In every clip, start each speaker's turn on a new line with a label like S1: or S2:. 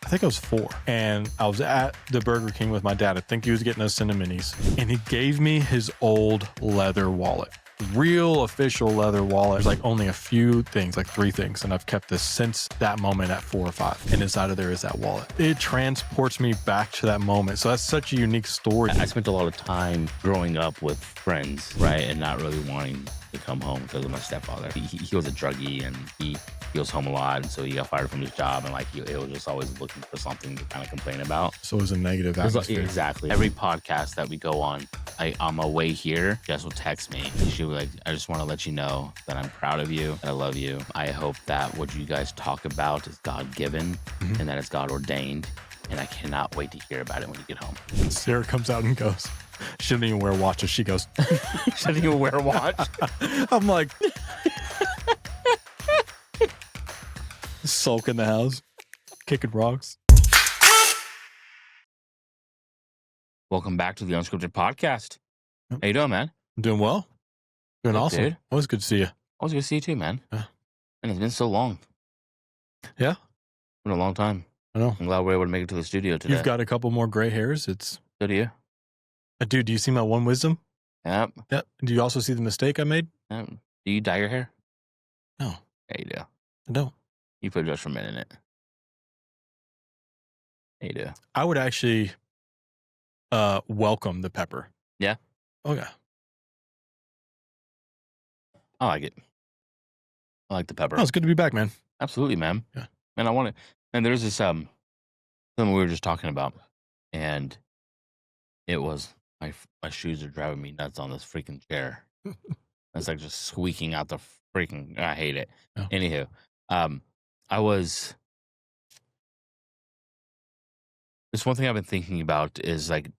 S1: think I was 4, and I was at the Burger King with my dad. I think he was getting us Cinnamonies, and he gave me his old leather wallet. Real official leather wallet. There's like only a few things, like 3 things, and I've kept this since that moment at 4 or 5. And inside of there is that wallet. It transports me back to that moment. So that's such a unique story.
S2: I spent a lot of time growing up with friends, right, and not really wanting to come home because of my stepfather. He was a druggie, and he was home a lot, and so he got fired from his job, and like he was just always looking for something to kind of complain about.
S1: So it was a negative atmosphere.
S2: Exactly. Every podcast that we go on, on my way here, Jess will text me. She was like, I just want to let you know that I'm proud of you, that I love you. I hope that what you guys talk about is God-given and that it's God-ordained, and I cannot wait to hear about it when you get home.
S1: Sarah comes out and goes, she didn't even wear watches. She goes,
S2: she didn't even wear a watch?
S1: I'm like, sulk in the house, kicking rocks.
S2: Welcome back to the Unscripted podcast. How you doing, man?
S1: I'm doing well. Doing
S2: Good,
S1: awesome.
S2: dude.
S1: Always good to see you.
S2: Always good to see you too, man.
S1: Yeah.
S2: And it's been so long.
S1: Yeah.
S2: It's been a long time.
S1: I know.
S2: I'm glad we're able to make it to the studio today.
S1: You've got a couple more gray hairs. It's
S2: So do you?
S1: dude, do you see my one wisdom?
S2: Yep.
S1: Yeah. Do you also see the mistake I made?
S2: Yep. Do you dye your hair?
S1: No.
S2: Yeah, you do.
S1: I don't.
S2: You put just for a minute in it. Yeah, you do.
S1: I would actually welcome the pepper.
S2: Yeah?
S1: Oh yeah.
S2: I like it. I like the pepper.
S1: Oh, it's good to be back, man.
S2: Absolutely, man.
S1: Yeah.
S2: And I want to. And there's this something we were just talking about, and it was my shoes are driving me nuts on this freaking chair. It's like just squeaking out the freaking. I hate it.
S1: Yeah.
S2: Anywho, I was. It's one thing I've been thinking about is like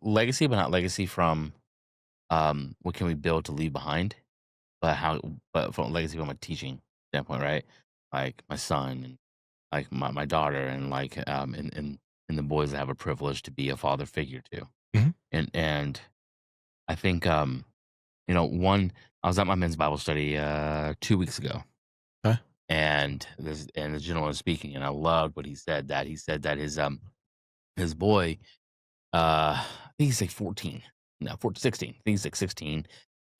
S2: legacy, but not legacy from what can we build to leave behind, but from legacy from a teaching standpoint, right? Like my son and like my daughter and like and the boys that have a privilege to be a father figure to.
S1: Mhm.
S2: And I think one, I was at my men's Bible study 2 weeks ago.
S1: Okay.
S2: And the gentleman was speaking, and I loved what he said. That he said that his boy, I think he's like 14, no, 14, 16. I think he's like 16,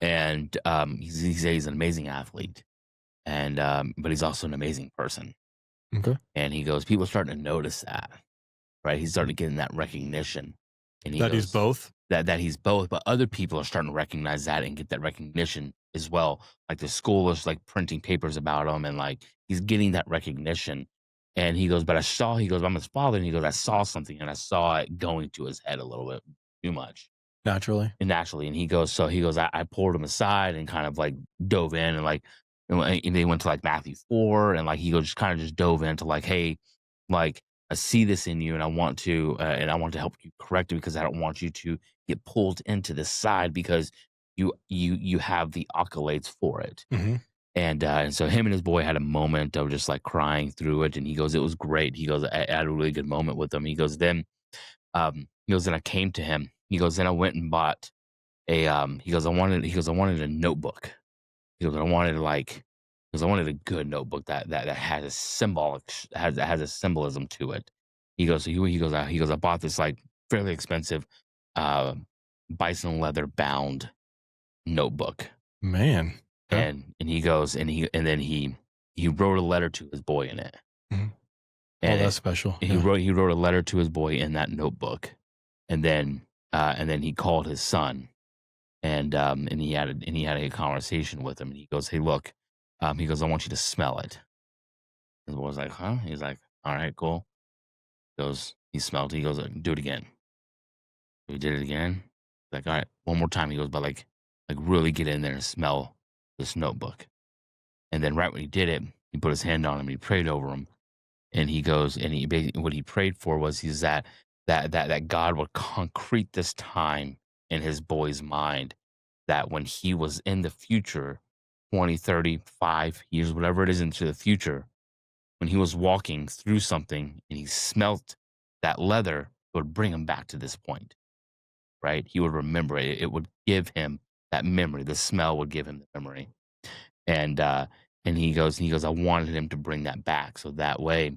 S2: and he's an amazing athlete, and but he's also an amazing person.
S1: Okay.
S2: And he goes, people are starting to notice that, right? He's starting to get that recognition, and
S1: He's both.
S2: That he's both, but other people are starting to recognize that and get that recognition as well. Like the school is like printing papers about him, and like he's getting that recognition. And he goes, but I'm his father, and he goes, I saw something, and I saw it going to his head a little bit too much.
S1: Naturally.
S2: And he goes, I pulled him aside and kind of like dove in, and like, and they went to like Matthew 4, and like he goes, just kind of just dove into like, hey, like I see this in you, and I want to help you correct it, because I don't want you to get pulled into the side, because you have the accolades for it.
S1: Mm-hmm.
S2: And so him and his boy had a moment of just like crying through it, and he goes, it was great. He goes, I had a really good moment with him. He goes, then I came to him. He goes, then I went and bought I wanted a notebook. He goes, I wanted a good notebook that has a symbolic, has a symbolism to it. He goes, I bought this like fairly expensive Bison leather bound notebook.
S1: Man. Yeah.
S2: And he goes, and then he wrote a letter to his boy in it.
S1: Mm-hmm.
S2: And
S1: that's special.
S2: He wrote a letter to his boy in that notebook, and then he called his son, and he had a conversation with him, and he goes, hey, look, he goes, I want you to smell it. His boy was like, huh? He's like, all right, cool. He smelled it. He goes, do it again. So he did it again. He's like, all right, one more time. He goes, but like really get in there and smell this notebook. And then right when he did it, he put his hand on him, and he prayed over him. And he goes, and what he prayed for was that God would concrete this time in his boy's mind, that when he was in the future, 20, 30, 5 years, whatever it is into the future, when he was walking through something and he smelt that leather, it would bring him back to this point, right? He would remember it. It would give him that memory. The smell would give him the memory. And he goes, I wanted him to bring that back. So that way,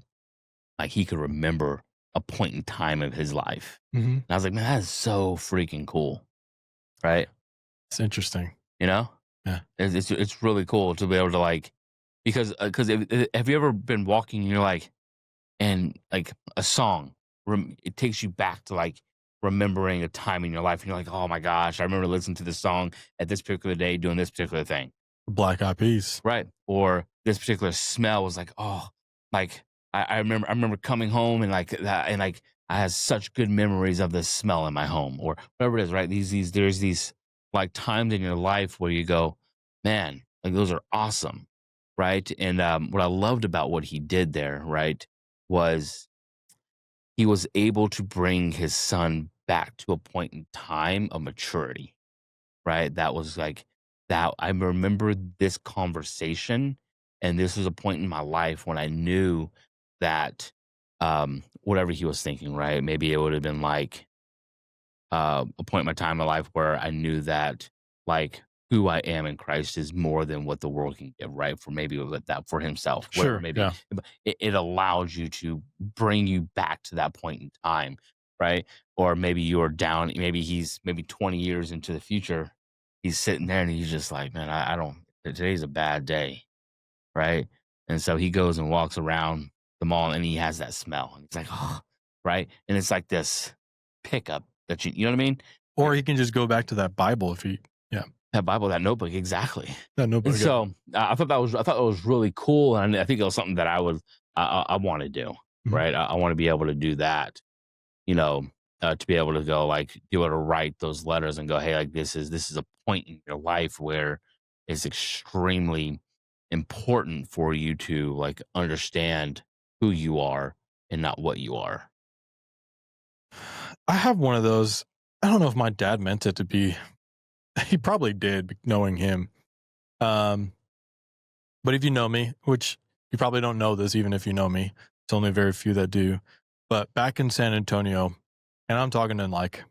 S2: like he could remember a point in time of his life.
S1: Mm-hmm.
S2: And I was like, man, that is so freaking cool, right?
S1: It's interesting.
S2: You know,
S1: Yeah.
S2: it's really cool to be able to like because have you ever been walking and you're like and like a song it takes you back to like remembering a time in your life and you're like, oh my gosh, I remember listening to this song at this particular day doing this particular thing.
S1: Black Eyed Peas.
S2: Right. Or this particular smell was like, oh, like I remember coming home and like that and like I had such good memories of this smell in my home or whatever it is, right? There's these like times in your life where you go, man, like those are awesome. Right. And what I loved about what he did there, right, was he was able to bring his son back to a point in time of maturity, right? That was like that. I remember this conversation, and this was a point in my life when I knew that whatever he was thinking, right? Maybe it would have been like a point in my time in life where I knew that like who I am in Christ is more than what the world can give, right? For maybe with that for himself, whatever
S1: Sure.
S2: maybe
S1: Yeah.
S2: it allows you to bring you back to that point in time, right? Or maybe you're down, maybe he's maybe 20 years into the future, he's sitting there and he's just like, man, I don't today's a bad day, right? And so he goes and walks around the mall and he has that smell. And he's like, oh, right. And it's like this pickup that you know what I mean?
S1: Or he can just go back to that Bible if he, yeah,
S2: That Bible, that notebook, exactly.
S1: that notebook.
S2: And so I thought it was really cool, and I think it was something that I want to do,
S1: Mhm.
S2: right? I want to be able to do that, you know, to be able to go like be able to write those letters and go, hey, like this is a point in your life where it's extremely important for you to like understand who you are and not what you are.
S1: I have one of those. I don't know if my dad meant it to be. He probably did, knowing him. But if you know me, which you probably don't know this, even if you know me, it's only very few that do. But back in San Antonio, and I'm talking in like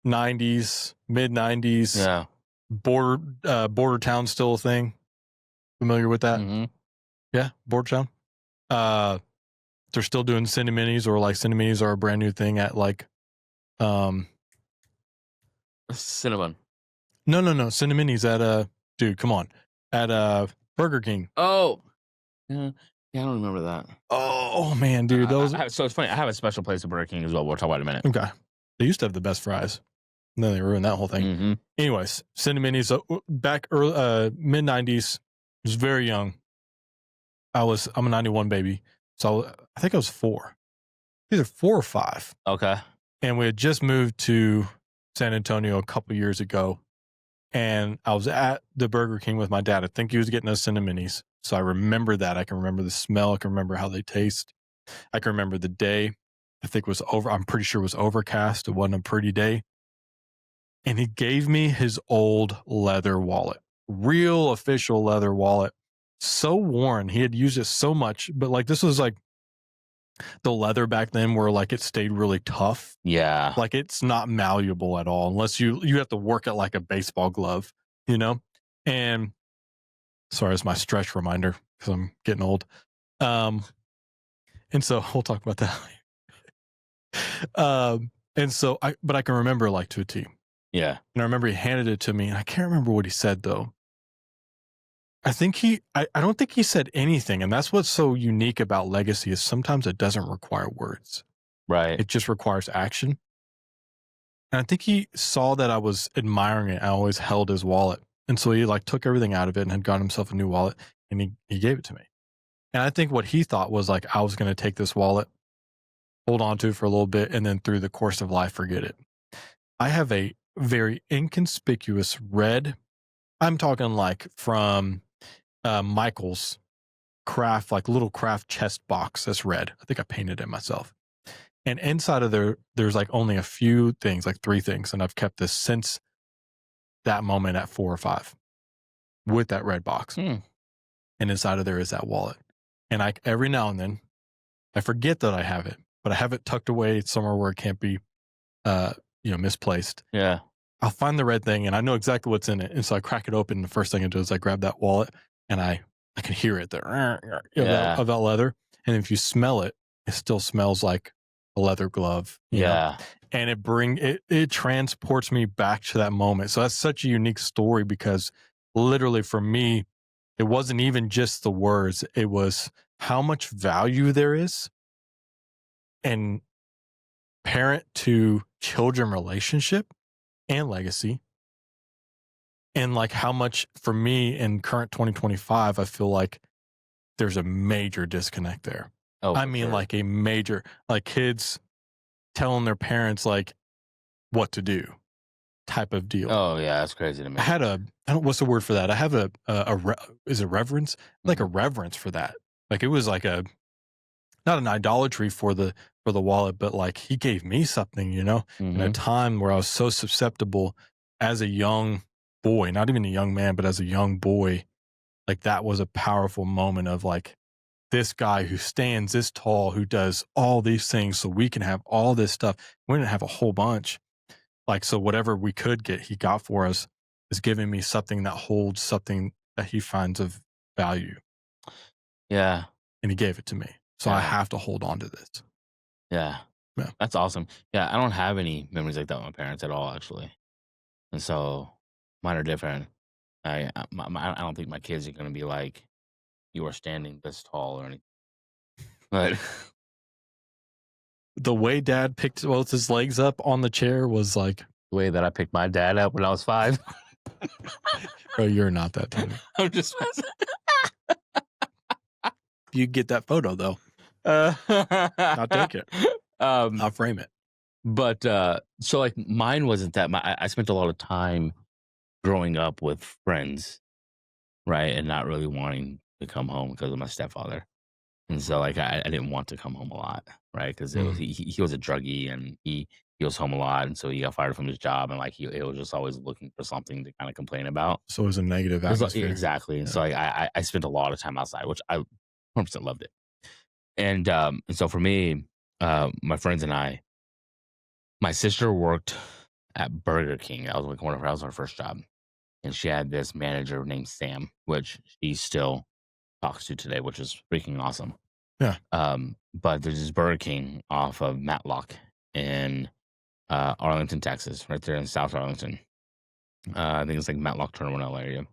S1: 90s, mid 90s,
S2: Yeah.
S1: border town still a thing. Familiar with that?
S2: Mm-hmm.
S1: Yeah, border town. They're still doing cineminis, or like cineminis are a brand new thing at like
S2: Cinnamon.
S1: no cineminis at dude, come on, at Burger King.
S2: Oh, yeah. I don't remember that.
S1: Oh man, dude, those.
S2: So it's funny. I have a special place at Burger King as well. We'll talk about it in a minute.
S1: Okay, they used to have the best fries, and then they ruined that whole thing.
S2: Mm-hmm.
S1: Anyways, cineminis back early mid 90s. I was very young. I'm a 91 baby, so I think I was 4, either 4 or 5.
S2: Okay.
S1: And we had just moved to San Antonio a couple years ago, and I was at the Burger King with my dad. I think he was getting us cineminis, so I remember that. I can remember the smell. I can remember how they taste. I can remember the day. I think it was over. I'm pretty sure it was overcast. It wasn't a pretty day. And he gave me his old leather wallet, real official leather wallet. So worn. He had used it so much, but like this was like the leather back then where like it stayed really tough.
S2: Yeah.
S1: Like it's not malleable at all unless you have to work it like a baseball glove, you know? And sorry, it's my stretch reminder because I'm getting old. And so we'll talk about that. And so I can remember like to a T.
S2: Yeah.
S1: And I remember he handed it to me, and I can't remember what he said though. I think I don't think he said anything. And that's what's so unique about legacy is sometimes it doesn't require words.
S2: Right.
S1: It just requires action. And I think he saw that I was admiring it. I always held his wallet. And so he like took everything out of it and had got himself a new wallet, and he gave it to me. And I think what he thought was like I was going to take this wallet, hold on to it for a little bit, and then through the course of life, forget it. I have a very inconspicuous red, I'm talking like from Michael's craft, like little craft chest box that's red. I think I painted it myself. And inside of there's like only a few things, like 3 things. And I've kept this since that moment at 4 or 5 with that red box. And inside of there is that wallet. And I every now and then I forget that I have it, but I have it tucked away somewhere where it can't be misplaced.
S2: Yeah.
S1: I'll find the red thing and I know exactly what's in it. And so I crack it open. The first thing I do is I grab that wallet and I can hear it there of that leather. And if you smell it, it still smells like a leather glove, you know?
S2: Yeah.
S1: And it transports me back to that moment. So that's such a unique story because literally for me, it wasn't even just the words, it was how much value there is in parent to children relationship and legacy. And like how much for me in current 2025, I feel like there's a major disconnect there.
S2: Oh,
S1: I
S2: for
S1: mean,
S2: sure.
S1: like a major, like kids telling their parents like what to do type of deal.
S2: Oh yeah, that's crazy to me.
S1: I don't, what's the word for that? I have is it reverence? Like a reverence for that. Like it was like not an idolatry for the wallet, but like he gave me something, you know, in a time where I was so susceptible as a young boy, not even a young man, but as a young boy, like that was a powerful moment of like this guy who stands this tall, who does all these things so we can have all this stuff. We didn't have a whole bunch. Like, so whatever we could get, he got for us is giving me something that holds something that he finds of value.
S2: Yeah.
S1: And he gave it to me. So I
S2: Yeah.
S1: have to hold on to this.
S2: Yeah.
S1: Yeah.
S2: That's awesome. Yeah, I don't have any memories like that with my parents at all, actually. And so mine are different. I don't think my kids are going to be like, you are standing this tall or anything. But
S1: The way dad picked both his legs up on the chair was like,
S2: the way that I picked my dad up when I was 5.
S1: bro, you're not that tiny.
S2: I'm just messing.
S1: You get that photo though. I'll take it. I'll frame it.
S2: But so like mine wasn't that. I spent a lot of time growing up with friends, right, and not really wanting to come home because of my stepfather. And so like I didn't want to come home a lot, right? Because it was he was a druggie and he was home a lot, and so he got fired from his job, and like he was just always looking for something to kind of complain about.
S1: So it was a negative
S2: It was
S1: atmosphere.
S2: exactly, and so like, I spent a lot of time outside, which I 100% loved it. And so for me, my friends and I, my sister worked at Burger King. That was like that was her first job, and she had this manager named Sam, which she still talks to today, which is freaking awesome.
S1: Yeah.
S2: But there's this Burger King off of Matlock in Arlington, Texas, right there in South Arlington. I think it's like Matlock Terminal area.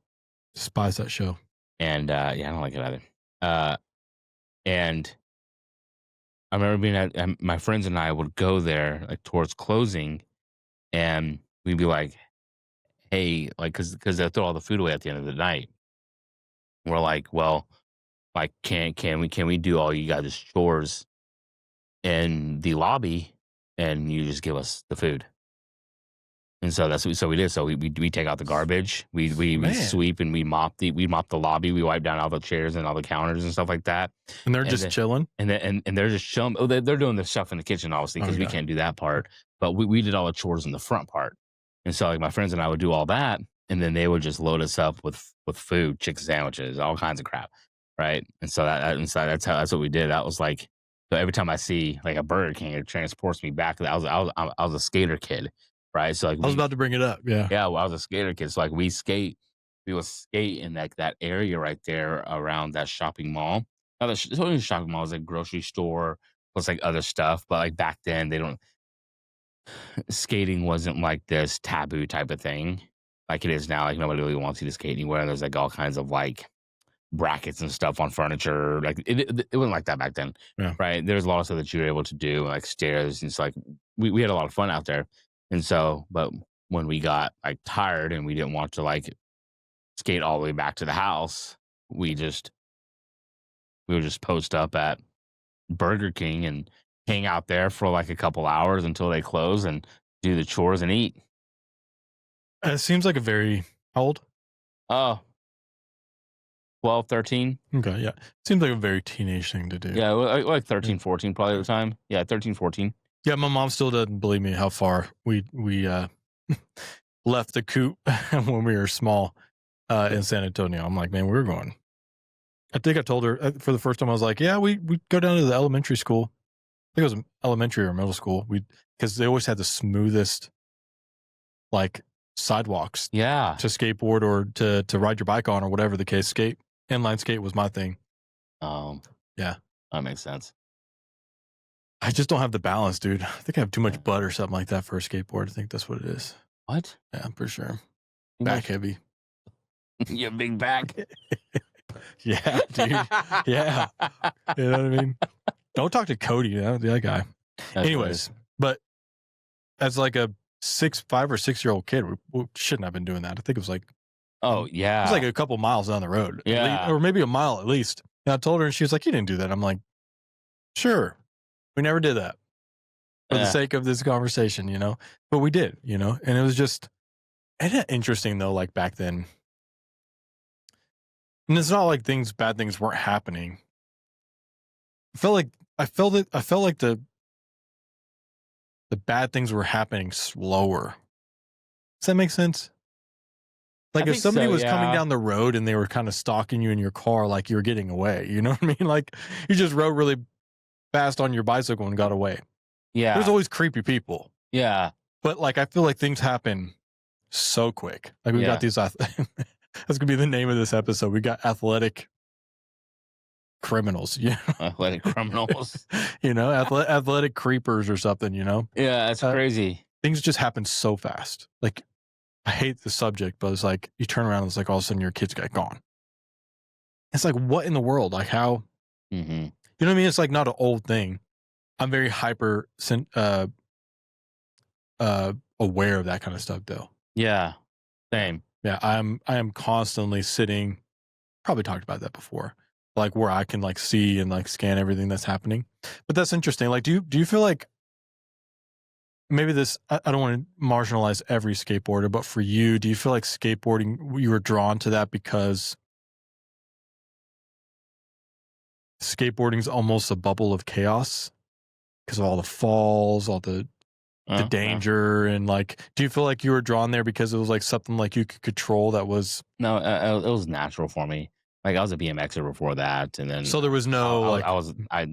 S1: Despise that show.
S2: And yeah, I don't like it either. And I remember being at my friends and I would go there like towards closing, and we'd be like, "Hey," like because they throw all the food away at the end of the night. We're like, "Well, like can we do all you guys' chores in the lobby, and you just give us the food?" And so that's what we did. So we take out the garbage, we
S1: Man.
S2: sweep and we mop the lobby, we wipe down all the chairs and all the counters and stuff like that.
S1: And they're just chilling.
S2: And they're just chilling. Oh, they're doing their stuff in the kitchen, obviously, because we
S1: Okay.
S2: can't do that part. But we did all the chores in the front part. And so like my friends and I would do all that, and then they would just load us up with food, chicken sandwiches, all kinds of crap, right? And so that's what we did. That was like, so every time I see like a Burger King, it transports me back. I was a skater kid, right? So like
S1: I was about to bring it up. Yeah.
S2: yeah, well, I was a skater kid, so like we would skate in like that area right there around that shopping mall. Now it's only a shopping mall, it's like grocery store plus like other stuff. But like back then, they don't skating wasn't like this taboo type of thing like it is now. Like nobody really wants you to skate anywhere. And there's like all kinds of like brackets and stuff on furniture. Like it wasn't like that back then,
S1: Yeah.
S2: right? There's a lot of stuff that you were able to do, like stairs. And it's like we had a lot of fun out there. And so, but when we got like tired and we didn't want to like skate all the way back to the house, we would just post up at Burger King and hang out there for like a couple hours until they close and do the chores and eat.
S1: It seems like a very how old?
S2: Oh, 12, 13.
S1: Okay, yeah. Seems like a very teenage thing to do.
S2: Yeah, like 13, 14 probably at the time. Yeah, 13, 14.
S1: Yeah, my mom still doesn't believe me how far we left the coop when we were small in San Antonio. I'm like, man, we were going. I think I told her for the first time. I was like, yeah, we go down to the elementary school. I think it was elementary or middle school. Because they always had the smoothest like sidewalks.
S2: Yeah,
S1: to skateboard or to ride your bike on or whatever the case. Inline skate was my thing.
S2: yeah. That makes sense.
S1: I just don't have the balance, dude. I think I have too much butt or something like that for a skateboard. I think that's what it is.
S2: What?
S1: Yeah, for sure.
S2: Too
S1: Back
S2: much?
S1: heavy.
S2: You big back.
S1: Yeah, dude. Yeah. You know what I mean? Don't talk to Cody, you know, that guy.
S2: That's
S1: Anyways, but as like a 5 or 6 year old kid, we shouldn't have been doing that. I think it was like,
S2: oh
S1: it
S2: yeah.
S1: was like a couple miles down the road, at
S2: Yeah.
S1: least, or maybe a mile at least. And I told her, and she was like, "You didn't do that." I'm like, "Sure, we never did that for the sake of this conversation, you know, but we did, you know." And it was just, and interesting though, like back then. And it's not like bad things weren't happening. I felt like the bad things were happening slower. Does that make sense? Like if somebody was coming down the road and they were kind of stalking you in your car, like you were getting away, you know what I mean? Like you just rode really fast on your bicycle and got away.
S2: Yeah.
S1: There's always creepy people.
S2: Yeah.
S1: But like, I feel like things happen so quick. Like we got these, that's going to be the name of this episode. We got athletic criminals, you know?
S2: Athletic criminals.
S1: You know, athletic creepers or something, you know?
S2: Yeah, that's crazy.
S1: Things just happen so fast. Like, I hate the subject, but it's like you turn around and it's like all of a sudden your kid's got gone. It's like, what in the world? Like how,
S2: Mm-hmm.
S1: you know what I mean? It's like not an old thing. I'm very hyper aware of that kind of stuff though.
S2: Yeah. Same.
S1: Yeah. I am constantly sitting, probably talked about that before, like where I can like see and like scan everything that's happening. But that's interesting. Like, do you feel like maybe this, I don't want to marginalize every skateboarder, but for you, do you feel like skateboarding, you were drawn to that because skateboarding is almost a bubble of chaos because of all the falls, all the danger, and like, do you feel like you were drawn there because it was like something like you could control that was?
S2: No, it was natural for me. Like I was a BMXer before that, and then
S1: So there was no
S2: I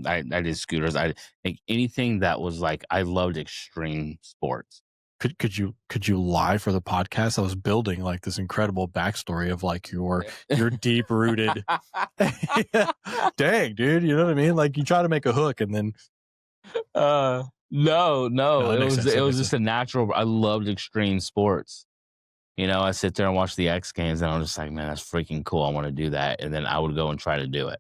S2: did scooters. I like anything that was like I loved extreme sports.
S1: Could you lie for the podcast? I was building like this incredible backstory of like your deep rooted. Dang, dude, you know what I mean? Like you try to make a hook and then.
S2: No, it was just a natural. I loved extreme sports. You know, I sit there and watch the X Games, and I'm just like, man, that's freaking cool. I want to do that, and then I would go and try to do it.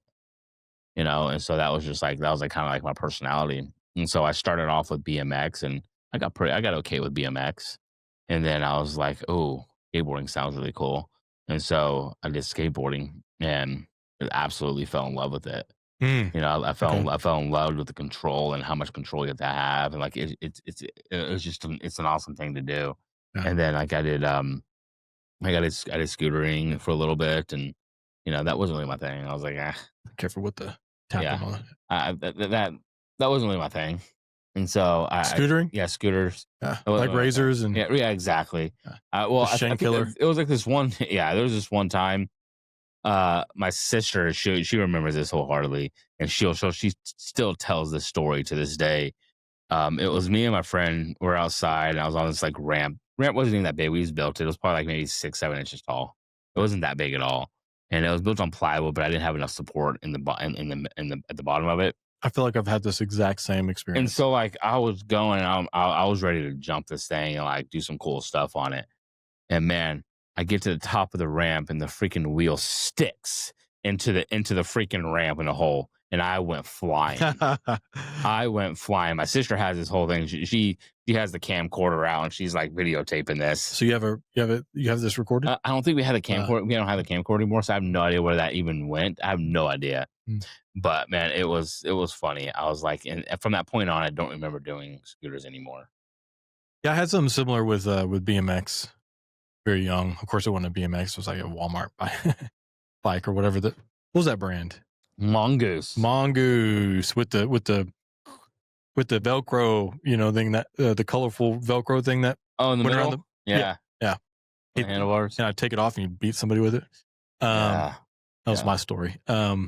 S2: You know, and so that was kind of like my personality. And so I started off with BMX, and I got okay with BMX, and then I was like, oh, skateboarding sounds really cool, and so I did skateboarding, and absolutely fell in love with it. You know, I fell in love with the control and how much control you have to have, and like it's an awesome thing to do.
S1: Yeah.
S2: And then like I did scootering for a little bit, and you know that wasn't really my thing. I was like,
S1: careful with the tapping on it.
S2: That wasn't really my thing. And so
S1: scootering,
S2: scooters,
S1: like razors and
S2: yeah, exactly.
S1: Well,
S2: I think it was like this one. Yeah, there was this one time. My sister, she remembers this wholeheartedly, and she still tells this story to this day. It was me and my friend were outside, and I was on this like ramp. Ramp wasn't even that big. We just built it. It was probably like maybe 6-7 inches tall. It wasn't that big at all, and it was built on plywood, but I didn't have enough support at the bottom of it.
S1: I feel like I've had this exact same experience.
S2: And so like I was going, I was ready to jump this thing and like do some cool stuff on it, and man. I get to the top of the ramp and the freaking wheel sticks into the freaking ramp in a hole, and I went flying. My sister has this whole thing. She has the camcorder out, and she's like videotaping this.
S1: So you have this recorded?
S2: I don't think we had the camcorder. We don't have the camcorder anymore, so I have no idea where that even went. I have no idea. But man, it was funny. I was like, and from that point on, I don't remember doing scooters anymore.
S1: Yeah, I had something similar with BMX. Very young. Of course, it wasn't a BMX. It was like a Walmart bike or whatever. What was that brand?
S2: Mongoose
S1: with the Velcro, you know, thing that the colorful Velcro thing that
S2: in the middle.
S1: Around
S2: yeah. The handlebars.
S1: And I take it off and you beat somebody with it. That was my story. I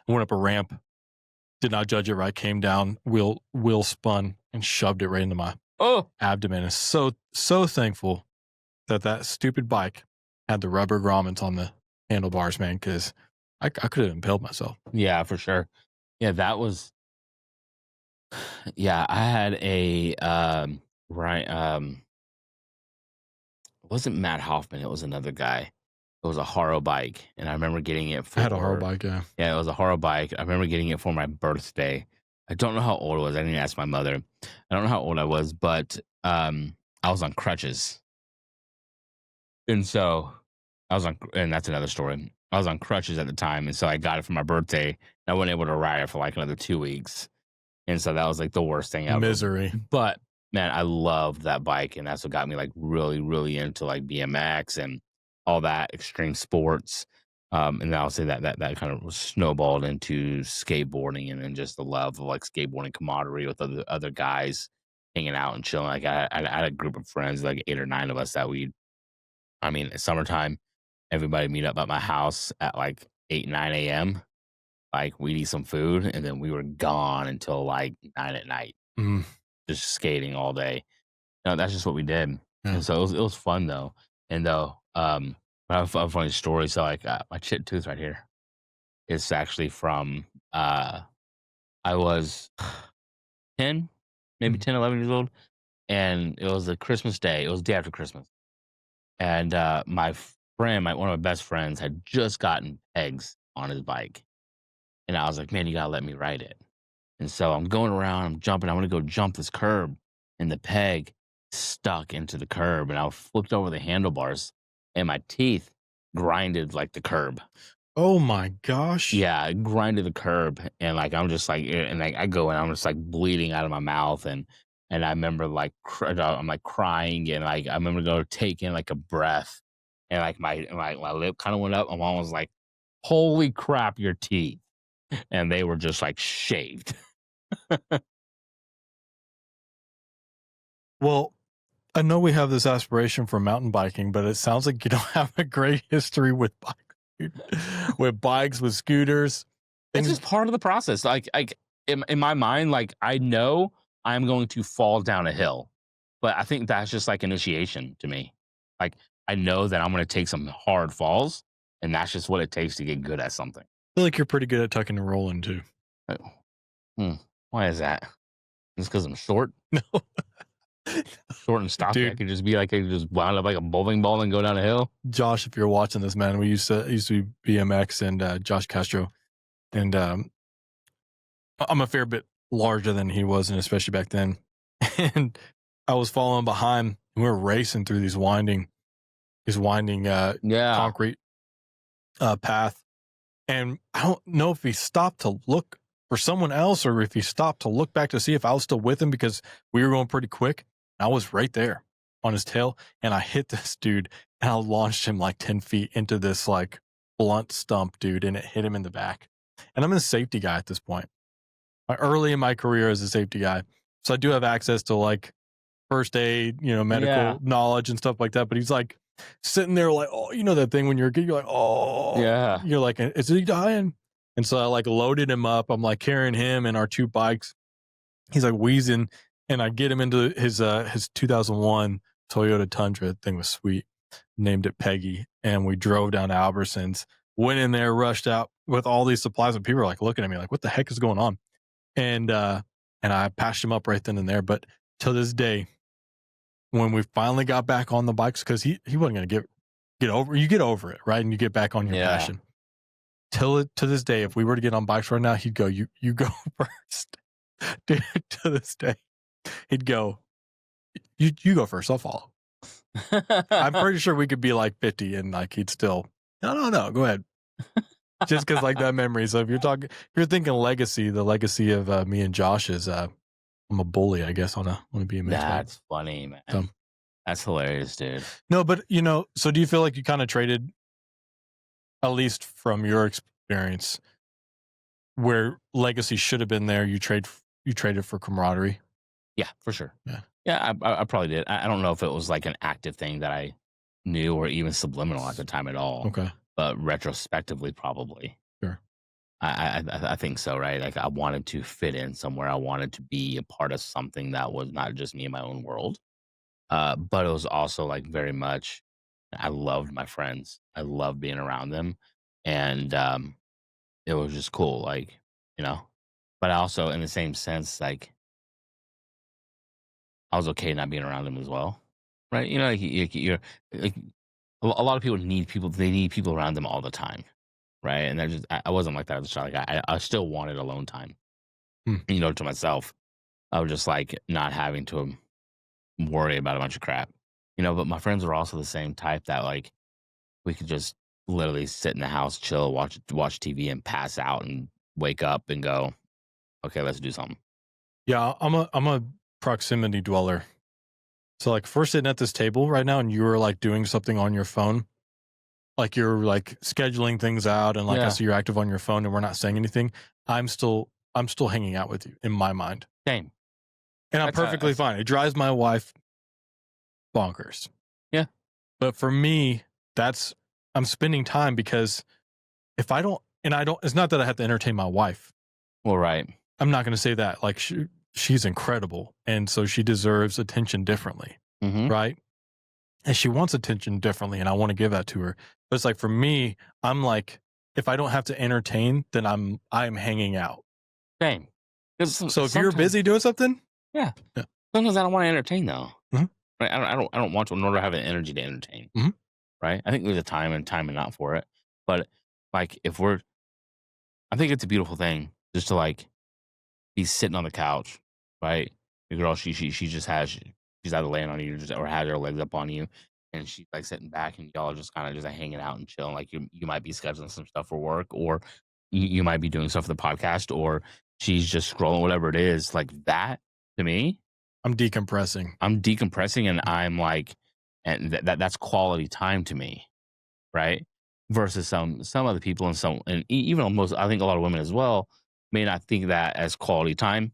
S1: went up a ramp, did not judge it right, came down, wheel spun and shoved it right into my abdomen. And so thankful that stupid bike had the rubber grommets on the handlebars, man, because I could have impaled myself.
S2: Yeah, for sure. Yeah, that was yeah, I had a, right, it wasn't Matt Hoffman, it was another guy. It was a Haro bike, and I remember getting it
S1: I had a hard
S2: for
S1: bike, yeah.
S2: yeah, it was a Haro bike. I remember getting it for my birthday. I don't know how old I was. I didn't ask my mother. I don't know how old I was, but I was on crutches, and so and that's another story. I was on crutches at the time, and so I got it for my birthday. And I wasn't able to ride it for like another 2 weeks. And so that was like the worst thing ever.
S1: Misery.
S2: But man, I loved that bike. And that's what got me like really, really into like BMX and all that extreme sports. And then I'll say that kind of was snowballed into skateboarding and then just the love of like skateboarding camaraderie with other guys hanging out and chilling. Like I had a group of friends, like 8 or 9 of us that I mean, it's summertime, everybody meet up at my house at like 8, 9 a.m. Like, we'd eat some food, and then we were gone until, like, 9 at night,
S1: Mm,
S2: just skating all day. No, that's just what we did,
S1: yeah.
S2: and so it was fun, though, and though, I have a funny story, so, like, my chipped tooth right here is actually from, I was 10, maybe
S1: Mm.
S2: 10, 11 years old, and it was a Christmas day. It was the day after Christmas, and, my friend, one of my best friends had just gotten pegs on his bike, and I was like, "Man, you gotta let me ride it." And so I'm going around, I'm jumping. I want to go jump this curb, and the peg stuck into the curb, and I flipped over the handlebars, and my teeth grinded like the curb.
S1: Oh my gosh.
S2: Yeah, it grinded the curb, and like I'm just like, and like I go and I'm just like bleeding out of my mouth, and I remember like I'm like crying, and like I remember go taking like a breath, and like my lip kind of went up. My mom was like, "Holy crap, your teeth!" And they were just like shaved.
S1: Well, I know we have this aspiration for mountain biking, but it sounds like you don't have a great history with bikes, dude. With bikes, with scooters,
S2: It's
S1: things.
S2: just part of the process. Like in my mind, like I know I'm going to fall down a hill, but I think that's just like initiation to me. Like I know that I'm going to take some hard falls, and that's just what it takes to get good at something.
S1: I feel like you're pretty good at tucking and rolling too.
S2: Like, hmm, why is that? Just because I'm short,
S1: No,
S2: short and stocky. I
S1: dude,
S2: could just be like I could just wound up like a bowling ball and go down a hill.
S1: Josh, if you're watching this, man, we used to be BMX and Josh Castro, and I'm a fair bit larger than he was, and especially back then. And I was following behind. And we were racing through these winding
S2: Yeah,
S1: concrete path. And I don't know if he stopped to look for someone else or if he stopped to look back to see if I was still with him because we were going pretty quick. I was right there on his tail and I hit this dude and I launched him like 10 feet into this like blunt stump, dude, and it hit him in the back. And I'm a safety guy at this point. Early in my career as a safety guy. So I do have access to like first aid,
S2: yeah,
S1: medical knowledge and stuff like that. But he's like sitting there like, oh, you know that thing when you're a kid, you're like, oh,
S2: yeah.
S1: you're like, is he dying? And so I like loaded him up. I'm like carrying him and our 2 bikes. He's like wheezing, and I get him into his 2001 Toyota Tundra. That thing was sweet. Named it Peggy, and we drove down to Albertsons. Went in there, rushed out with all these supplies, and people were like looking at me like, "What the heck is going on?" And I patched him up right then and there. But to this day, when we finally got back on the bikes, because he wasn't gonna get over it, right? And you get back on your
S2: Yeah.
S1: passion. To this day, if we were to get on bikes right now, he'd go, you go first. Dude, to this day, he'd go, you go first, I'll follow. I'm pretty sure we could be like 50 and like he'd still, no, go ahead. Just because like that memory. So if you're thinking legacy, the legacy of me and Josh is I'm a bully, I guess, on a BMX bike.
S2: That's funny, man.
S1: So
S2: That's hilarious, dude.
S1: no, but so do you feel like you kind of traded, at least from your experience, where legacy should have been there, you traded for camaraderie?
S2: Yeah, for sure.
S1: Yeah.
S2: Yeah, I probably did. I don't know if it was like an active thing that I knew or even subliminal at the time at all,
S1: Okay.
S2: but retrospectively, probably.
S1: Sure.
S2: I think so, right? Like I wanted to fit in somewhere. I wanted to be a part of something that was not just me in my own world, but it was also like very much. I loved my friends. I loved being around them, and it was just cool. Like you know. but also in the same sense, like I was okay not being around him as well, right? You know, like you're like a lot of people need people. They need people around them all the time, right? And I wasn't like that as a child. Like I still wanted alone time,
S1: Hmm.
S2: you know, to myself. I was just like not having to worry about a bunch of crap, you know. But my friends were also the same type that like we could just literally sit in the house, chill, watch TV, and pass out and wake up and go, okay, let's do something.
S1: Yeah, I'm a proximity dweller. So like, if we're sitting at this table right now and you're like doing something on your phone, like you're like scheduling things out, and like I
S2: Yeah,
S1: see you're active on your phone and we're not saying anything, I'm still hanging out with you in my mind.
S2: same.
S1: And I'm
S2: That's how.
S1: perfectly fine. It drives my wife bonkers.
S2: Yeah.
S1: But for me, that's I'm spending time, because if I don't, and I don't, it's not that I have to entertain my wife.
S2: Well, right.
S1: I'm not going to say that. Like she's incredible, and so she deserves attention differently,
S2: Mm-hmm.
S1: right? And she wants attention differently, and I want to give that to her. But it's like, for me, I'm like, if I don't have to entertain, then I'm hanging out.
S2: Same. Because
S1: So if you're
S2: sometimes,
S1: busy doing something,
S2: yeah,
S1: yeah.
S2: sometimes I don't want to entertain though.
S1: Mhm.
S2: Right? I don't want to, nor do I have the energy to entertain.
S1: Mhm.
S2: Right? I think there's a time and not for it. But like, I think it's a beautiful thing just to like be sitting on the couch, right? The girl, she just has, she's either laying on you or has her legs up on you, and she's like sitting back, and y'all are just kind of just like hanging out and chilling. Like you might be scheduling some stuff for work, or you might be doing stuff for the podcast, or she's just scrolling, whatever it is. Like that to me,
S1: I'm decompressing.
S2: I'm decompressing, and I'm like, and that's quality time to me, right? Versus some other people, even most, I think a lot of women as well may not think that as quality time.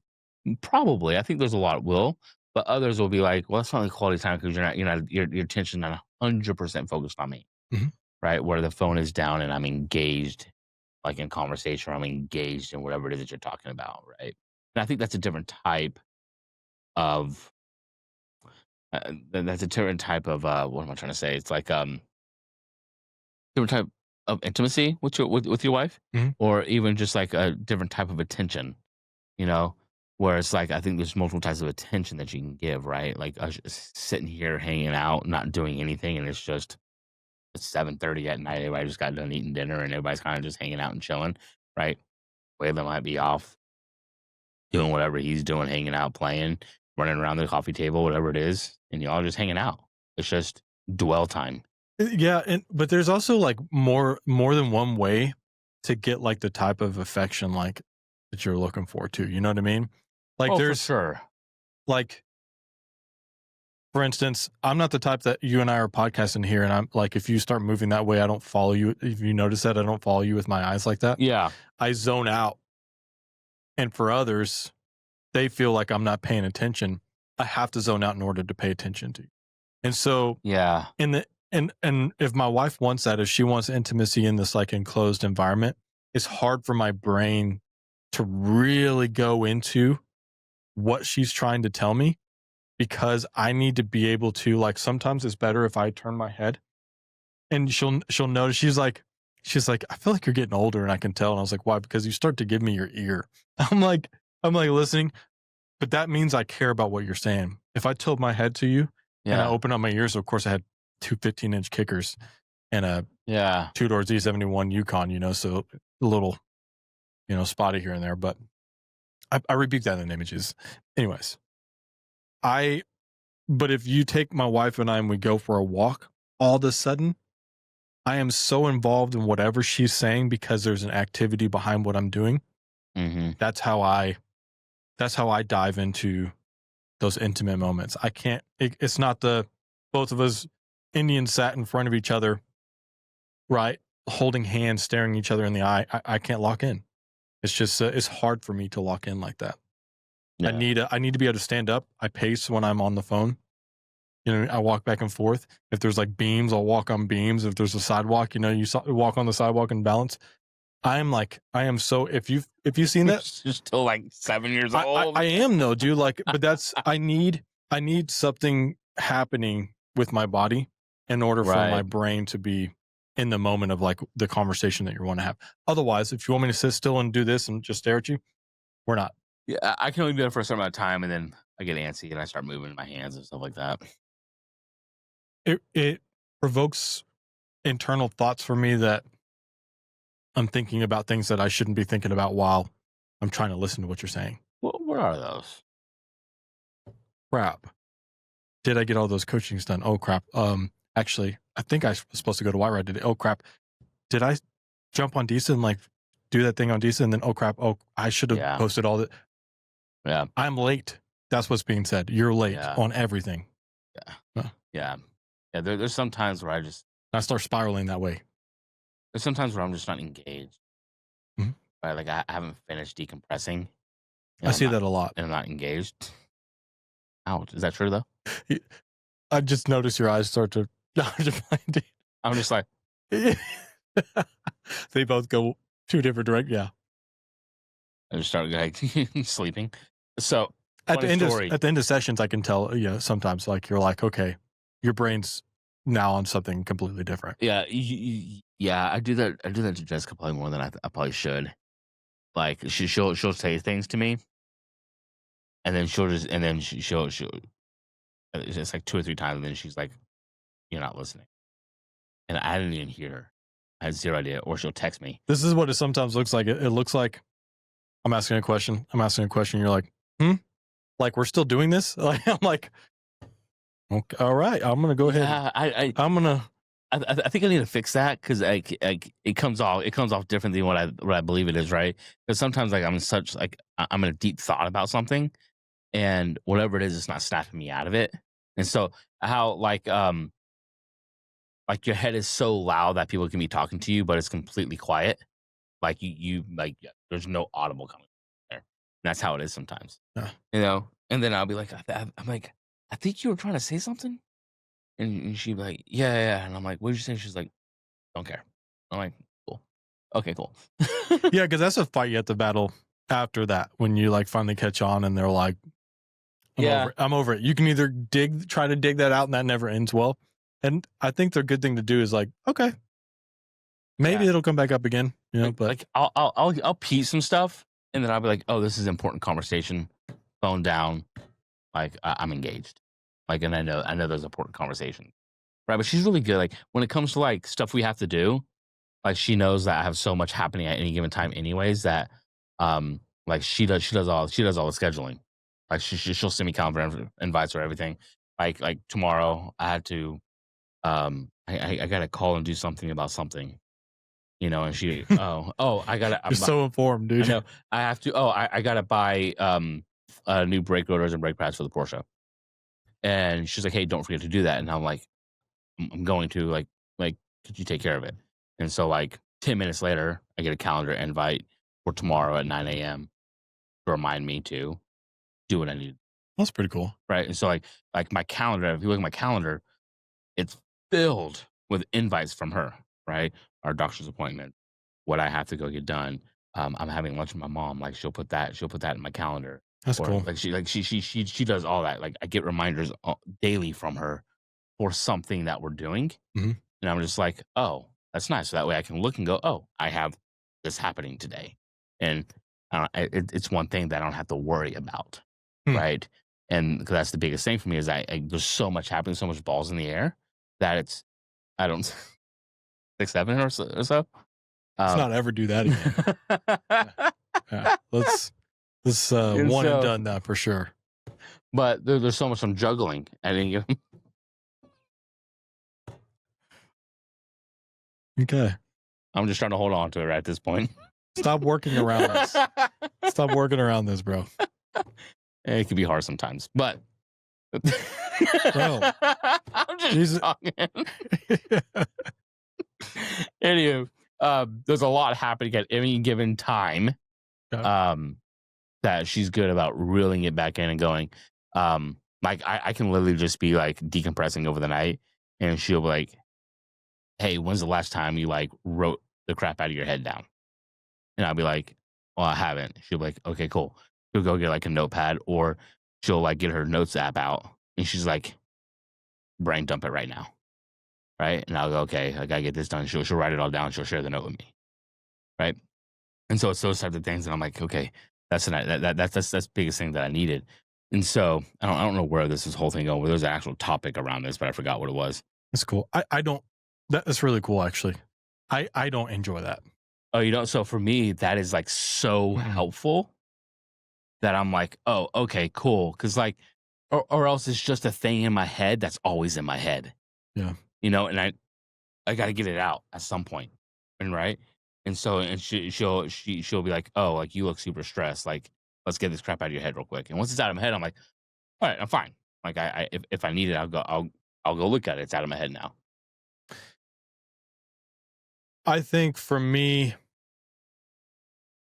S2: Probably, I think there's a lot will, but others will be like, well, that's not like quality time because your attention not 100% focused on me,
S1: Mhm.
S2: right? Where the phone is down and I'm engaged, like in conversation, or I'm engaged in whatever it is that you're talking about, right? And I think that's a different type of that's a different type of what am I trying to say? It's like different type of intimacy with with your wife,
S1: Mhm.
S2: or even just like a different type of attention, you know, where it's like I think there's multiple types of attention that you can give, right? Like us just sitting here hanging out, not doing anything, and it's 7:30 at night. Everybody just got done eating dinner, and everybody's kind of just hanging out and chilling, right? Waylon might be off doing whatever he's doing, hanging out, playing, running around the coffee table, whatever it is, and y'all just hanging out. It's just dwell time.
S1: Yeah, but there's also like more than one way to get like the type of affection like that you're looking for too. You know what I mean? Like
S2: Oh, for
S1: there's
S2: sure.
S1: like, for instance, I'm not the type that you and I are podcasting here, and I'm like, if you start moving that way, I don't follow you. If you notice that, I don't follow you with my eyes like that.
S2: Yeah.
S1: I zone out. And for others, they feel like I'm not paying attention. I have to zone out in order to pay attention to you. And so
S2: Yeah.
S1: in the and if my wife wants that, if she wants intimacy in this like enclosed environment, it's hard for my brain to really go into what she's trying to tell me, because I need to be able to, like, sometimes it's better if I turn my head, and she'll notice. She's like, I feel like you're getting older, and I can tell. And I was like, why? Because you start to give me your ear. I'm like, I'm like listening, but that means I care about what you're saying. If I tilt my head to you and I
S2: Yeah.
S1: open up my ears, of course I had two 15-inch kickers and a
S2: Yeah.
S1: two-door Z71 Yukon, so a little, spotty here and there, but I rebuke that in the name of Jesus. Anyways, I but if you take my wife and I and we go for a walk, all of a sudden I am so involved in whatever she's saying because there's an activity behind what I'm doing.
S2: Mhm.
S1: That's how I dive into those intimate moments. I can't. It's not the both of us Indians sat in front of each other, right, holding hands, staring each other in the eye. I can't lock in. It's just it's hard for me to lock in like that.
S2: Yeah.
S1: I need to be able to stand up. I pace when I'm on the phone. I walk back and forth. If there's like beams, I'll walk on beams. If there's a sidewalk, walk on the sidewalk and balance. I am so, if you've seen
S2: You're
S1: that,
S2: still like 7 years
S1: I
S2: old.
S1: I am though, dude. Like, but that's I need something happening with my body in order for my
S2: Right.
S1: brain to be in the moment of like the conversation that you want to have. Otherwise, if you want me to sit still and do this and just stare at you, We're not.
S2: Yeah, I can only do that for a certain amount of time, and then I get antsy and I start moving my hands and stuff like that.
S1: It provokes internal thoughts for me that I'm thinking about things that I shouldn't be thinking about while I'm trying to listen to what you're saying.
S2: What are those?
S1: Crap. Did I get all those coachings done? Oh crap. Actually, I think I was supposed to go to White today. Oh crap. Did I jump on Decent and like do that thing on Decent and then oh crap. Oh, I should have posted all that.
S2: Yeah.
S1: I'm late. That's what's being said. You're late on everything.
S2: Yeah. There's some times where
S1: I start spiraling that way.
S2: There's sometimes where I'm just not engaged.
S1: Mhm.
S2: Right? Like I haven't finished decompressing.
S1: I see that a lot.
S2: And I'm not engaged. Ouch. Is that true though?
S1: I just noticed your eyes start to
S2: I'm just like
S1: they both go two different directions. Yeah.
S2: I just start like sleeping. So
S1: at the end of sessions, I can tell, sometimes like you're like, okay, your brain's now on something completely different.
S2: Yeah. I do that. I do that to Jessica probably more than I probably should. Like she'll say things to me, and then she'll it's like 2 or 3 times, and then she's like, "You're not listening," and I didn't even hear her. I had zero idea. Or she'll text me.
S1: This is what it sometimes looks like. It looks like I'm asking a question. You're like, like we're still doing this. Like I'm like, okay, all right. I'm gonna go ahead.
S2: I think I need to fix that because like it comes off differently than what I believe it is, right? Because sometimes like I'm in a deep thought about something, and whatever it is, it's not snapping me out of it. And so how like your head is so loud that people can be talking to you, but it's completely quiet. Like you like there's no audible coming there. And that's how it is sometimes.
S1: Yeah.
S2: And then I'll be like, I'm like, I think you were trying to say something. And she'd be like, yeah. And I'm like, what did you say? She's like, don't care. I'm like, cool. Okay, cool.
S1: Yeah, because that's a fight you have to battle after that when you like finally catch on and they're like, I'm over it. You can either try to dig that out and that never ends well. And I think the good thing to do is like, okay, maybe it'll come back up again, but
S2: like I'll pee some stuff and then I'll be like, oh, this is an important conversation. Phone down. Like I'm engaged. Like, and I know there's important conversation. Right. But she's really good. Like when it comes to like stuff we have to do, like she knows that I have so much happening at any given time anyways that like she does all the scheduling. Like she'll send me calendar invites or everything. Like tomorrow I had to I gotta call and do something about something. And she I gotta
S1: you're so informed, dude.
S2: I know I have to I gotta buy new brake rotors and brake pads for the Porsche. And she's like, hey, don't forget to do that. And I'm like, I'm going to like could you take care of it? And so like 10 minutes later, I get a calendar invite for tomorrow at 9 a.m. to remind me to do what I need.
S1: That's pretty cool.
S2: Right. And so like my calendar, if you look at my calendar, it's filled with invites from her, right? Our doctor's appointment, what I have to go get done. I'm having lunch with my mom. Like she'll put that in my calendar.
S1: That's cool.
S2: Like she does all that. Like I get reminders daily from her for something that we're doing.
S1: Mm-hmm.
S2: And I'm just like, oh, that's nice. So that way I can look and go, oh, I have this happening today. And it's one thing that I don't have to worry about. Right. And because that's the biggest thing for me is there's so much happening, so much balls in the air that I don't 6, 7 or so. Let's
S1: not ever do that again. Yeah. Let's one and done that for sure.
S2: But there's so much I'm juggling at any given.
S1: Okay.
S2: I'm just trying to hold on to it at this point.
S1: Stop working around this. Stop working around this, bro.
S2: It can be hard sometimes, but
S1: bro,
S2: I'm just talking. Anyway, there's a lot happening at any given time. That she's good about reeling it back in and going. Like I can literally just be like decompressing over the night, and she'll be like, "Hey, when's the last time you like wrote the crap out of your head down?" And I'll be like, "Well, I haven't." She'll be like, "Okay, cool." She'll go get like a notepad, or she'll like get her notes app out, and she's like, "Brain dump it right now." Right? And I'll go, "Okay, I gotta get this done." She'll write it all down. She'll share the note with me. Right? And so it's those types of things, and I'm like, okay, That's that's the biggest thing that I needed. And so I don't know where this whole thing going. There's an actual topic around this, but I forgot what it was.
S1: That's cool. I don't. That's really cool, actually. I don't enjoy that.
S2: Oh, you know. So for me, that is like so helpful that I'm like, oh, okay, cool. Because like, or else it's just a thing in my head that's always in my head.
S1: Yeah.
S2: You know, and I got to get it out at some point, and right. And so, and she'll be like, oh, like you look super stressed. Like, let's get this crap out of your head real quick. And once it's out of my head, I'm like, all right, I'm fine. Like if I need it, I'll go look at it. It's out of my head now.
S1: I think for me,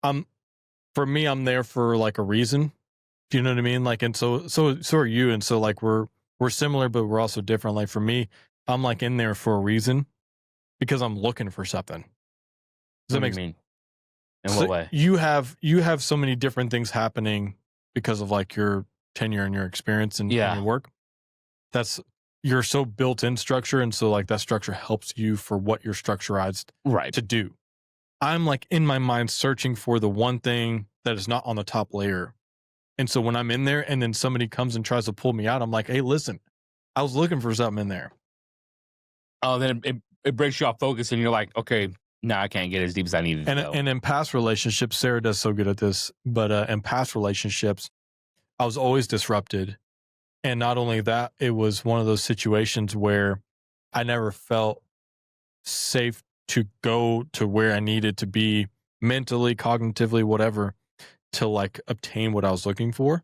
S1: I'm there for like a reason. Do you know what I mean? Like, and so are you. And so like we're similar, but we're also different. Like for me, I'm like in there for a reason because I'm looking for something. Does that make sense?
S2: In what way?
S1: You have so many different things happening because of like your tenure and your experience and your work. You're so built in structure. And so like that structure helps you for what you're structurized to do. I'm like in my mind searching for the one thing that is not on the top layer. And so when I'm in there and then somebody comes and tries to pull me out, I'm like, hey, listen, I was looking for something in there.
S2: Oh, then it breaks you off focus and you're like, okay, no, I can't get as deep as I needed to go.
S1: And in past relationships, Sarah does so good at this, but in past relationships, I was always disrupted. And not only that, it was one of those situations where I never felt safe to go to where I needed to be mentally, cognitively, whatever, to like obtain what I was looking for.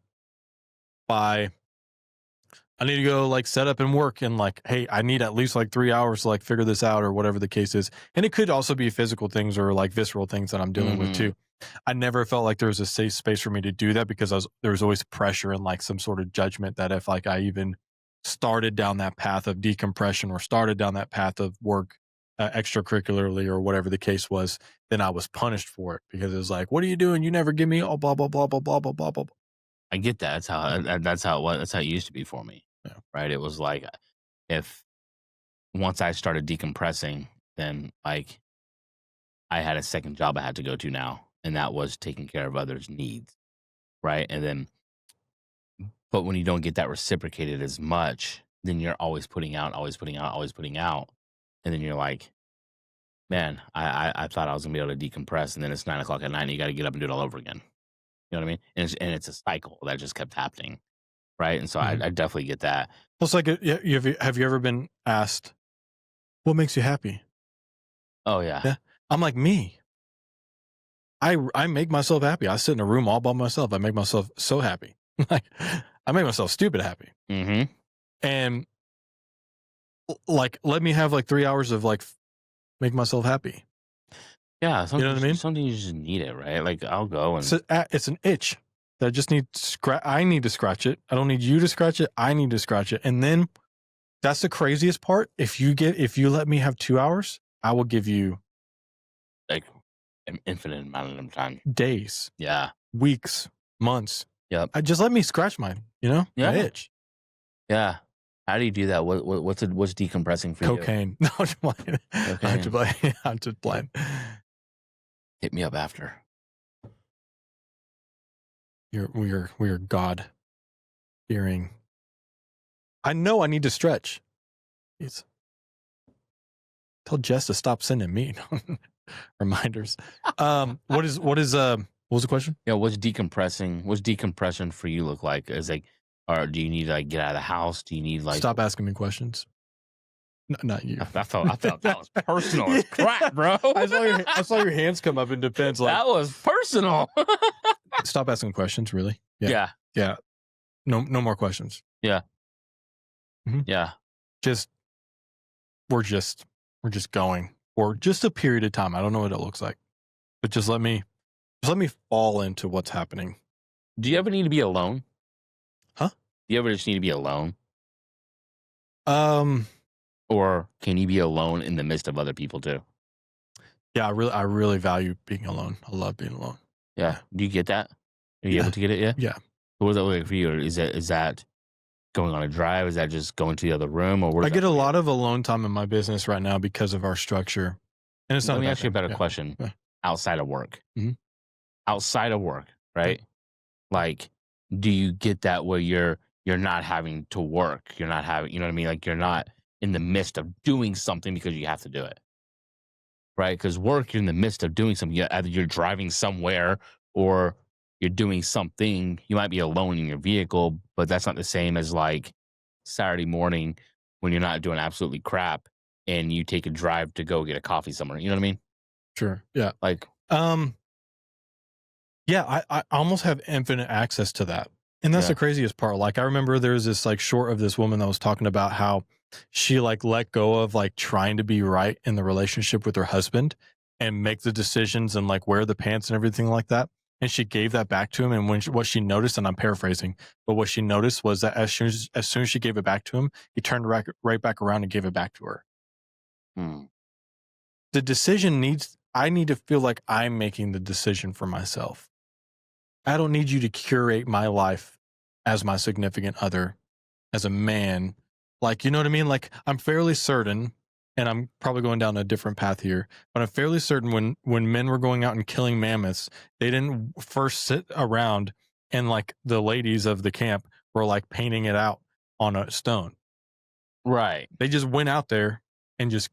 S1: I need to go like set up and work and like, hey, I need at least like 3 hours to like figure this out or whatever the case is. And it could also be physical things or like visceral things that I'm dealing with too. I never felt like there was a safe space for me to do that because there was always pressure and like some sort of judgment that if like I even started down that path of decompression or started down that path of work extracurricularly or whatever the case was, then I was punished for it because it was like, what are you doing? You never give me all blah, blah, blah, blah, blah, blah, blah, blah.
S2: I get that. That's how it was. That's how it used to be for me.
S1: Yeah.
S2: Right. It was like if once I started decompressing, then like I had a second job I had to go to now, and that was taking care of others' needs. Right. And then, but when you don't get that reciprocated as much, then you're always putting out, always putting out, always putting out. And then you're like, man, I thought I was gonna be able to decompress, and then it's 9 o'clock at night and you got to get up and do it all over again. You know what I mean? And it's a cycle that just kept happening. Right. And so I definitely get that.
S1: Well, it's like, have you ever been asked, what makes you happy?
S2: Oh, yeah.
S1: I'm like, me. I make myself happy. I sit in a room all by myself. I make myself so happy. Like, I make myself stupid happy.
S2: Mm-hmm.
S1: And like, let me have like 3 hours of like, make myself happy.
S2: Yeah.
S1: You know what I mean?
S2: Something you just need it, right? Like, I'll go and...
S1: It's an itch that I just need I need to scratch it. I don't need you to scratch it. I need to scratch it. And then that's the craziest part. If you let me have 2 hours, I will give you
S2: like an infinite amount of time.
S1: Days.
S2: Yeah.
S1: Weeks. Months.
S2: Yep.
S1: Just let me scratch mine, my itch.
S2: Yeah. How do you do that? What's decompressing for
S1: Cocaine.
S2: you?
S1: No, I'm just playing.
S2: Cocaine.
S1: I'm just playing.
S2: Hit me up after.
S1: We are God fearing. I know I need to stretch. Tell Jess to stop sending me reminders. What was the question?
S2: Yeah, what's decompression for you look like? Is like, or do you need to like get out of the house? Do you need like
S1: stop asking me questions? No, not you.
S2: I felt that was personal as crap, bro.
S1: I saw your hands come up in defense. Like,
S2: that was personal.
S1: Stop asking questions, really?
S2: Yeah.
S1: No more questions.
S2: Yeah.
S1: Mm-hmm.
S2: Yeah.
S1: We're just going for just a period of time. I don't know what it looks like, but just let me fall into what's happening.
S2: Do you ever need to be alone?
S1: Huh?
S2: Do you ever just need to be alone?
S1: Or
S2: can you be alone in the midst of other people too?
S1: Yeah, I really value being alone. I love being alone.
S2: Yeah. Do you get that? Are you able to get it? Yeah.
S1: Yeah.
S2: What does that look like for you? Is that going on a drive? Is that just going to the other room? Or
S1: I get a lot of alone time in my business right now because of our structure. And it's not.
S2: Let me ask you a better question.
S1: Yeah.
S2: Outside of work.
S1: Mm-hmm.
S2: Outside of work, right? Like, do you get that where you're not having to work? You're not having, you know what I mean? Like, you're not in the midst of doing something because you have to do it, right? Because work, you're in the midst of doing something. Either you're driving somewhere or you're doing something. You might be alone in your vehicle, but that's not the same as like Saturday morning when you're not doing absolutely crap and you take a drive to go get a coffee somewhere. You know what I mean?
S1: Sure. Yeah.
S2: Like,
S1: Um, yeah, I almost have infinite access to that. And that's
S2: yeah,
S1: the craziest part. Like I remember there was this like short of this woman that was talking about how she like let go of like trying to be right in the relationship with her husband and make the decisions and like wear the pants and everything like that. And she gave that back to him. And what she noticed, and I'm paraphrasing, but what she noticed was that as soon as she gave it back to him, he turned right back around and gave it back to her.
S2: hmm,
S1: The decision I need to feel like I'm making the decision for myself. I don't need you to curate my life as my significant other, as a man. Like, you know what I mean? Like, I'm fairly certain, and I'm probably going down a different path here, but I'm fairly certain when men were going out and killing mammoths, they didn't first sit around and like the ladies of the camp were like painting it out on a stone.
S2: right.
S1: They just went out there and just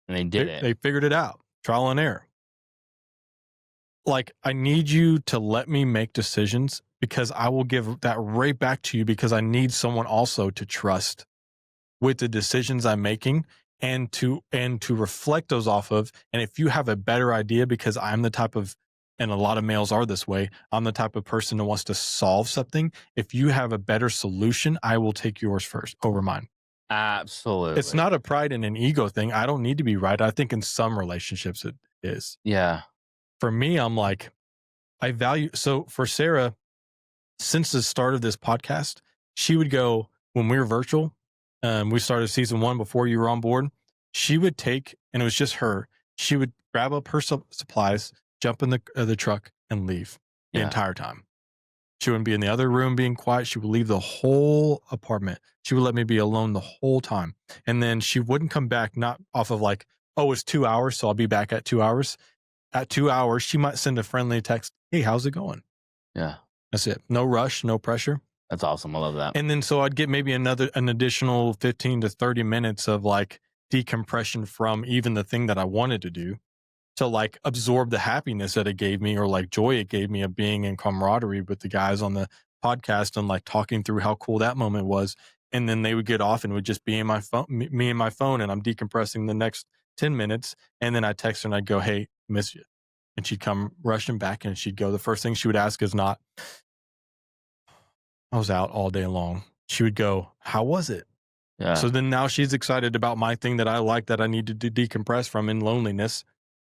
S2: And they did it.
S1: they figured it out, trial and error. Like, I need you to let me make decisions because I will give that right back to you because I need someone also to trust with the decisions I'm making and to reflect those off of. And if you have a better idea, because I'm the type of, and a lot of males are this way, I'm the type of person that wants to solve something. If you have a better solution, I will take yours first over mine. It's
S2: Absolutely.
S1: not a pride and an ego thing. I don't need to be right. I think in some relationships it is.
S2: Yeah.
S1: For me, I'm like, I value, so for Sarah, since the start of this podcast, she would go when we were virtual. We started season 1 before you were on board. She would take, and it was just her. She would grab up her supplies, jump in the truck, and leave the
S2: Yeah.
S1: entire time. She wouldn't be in the other room being quiet. She would leave the whole apartment. She would let me be alone the whole time, and then she wouldn't come back. Not off of like, oh, it's 2 hours, so I'll be back at 2 hours. At 2 hours, she might send a friendly text. Hey, how's it going?
S2: Yeah.
S1: That's it. No rush, no pressure.
S2: That's awesome. I love that.
S1: And then so I'd get maybe an additional 15 to 30 minutes of like decompression from even the thing that I wanted to do to like absorb the happiness that it gave me or like joy it gave me of being in camaraderie with the guys on the podcast and like talking through how cool that moment was. And then they would get off and would just be in my phone, me and my phone, and I'm decompressing the next 10 minutes. And then I'd text her and I'd go, hey, miss you. And she'd come rushing back and she'd go, the first thing she would ask is not, I was out all day long. She would go, how was it?
S2: Yeah.
S1: So then now she's excited about my thing that I like that I need to decompress from in loneliness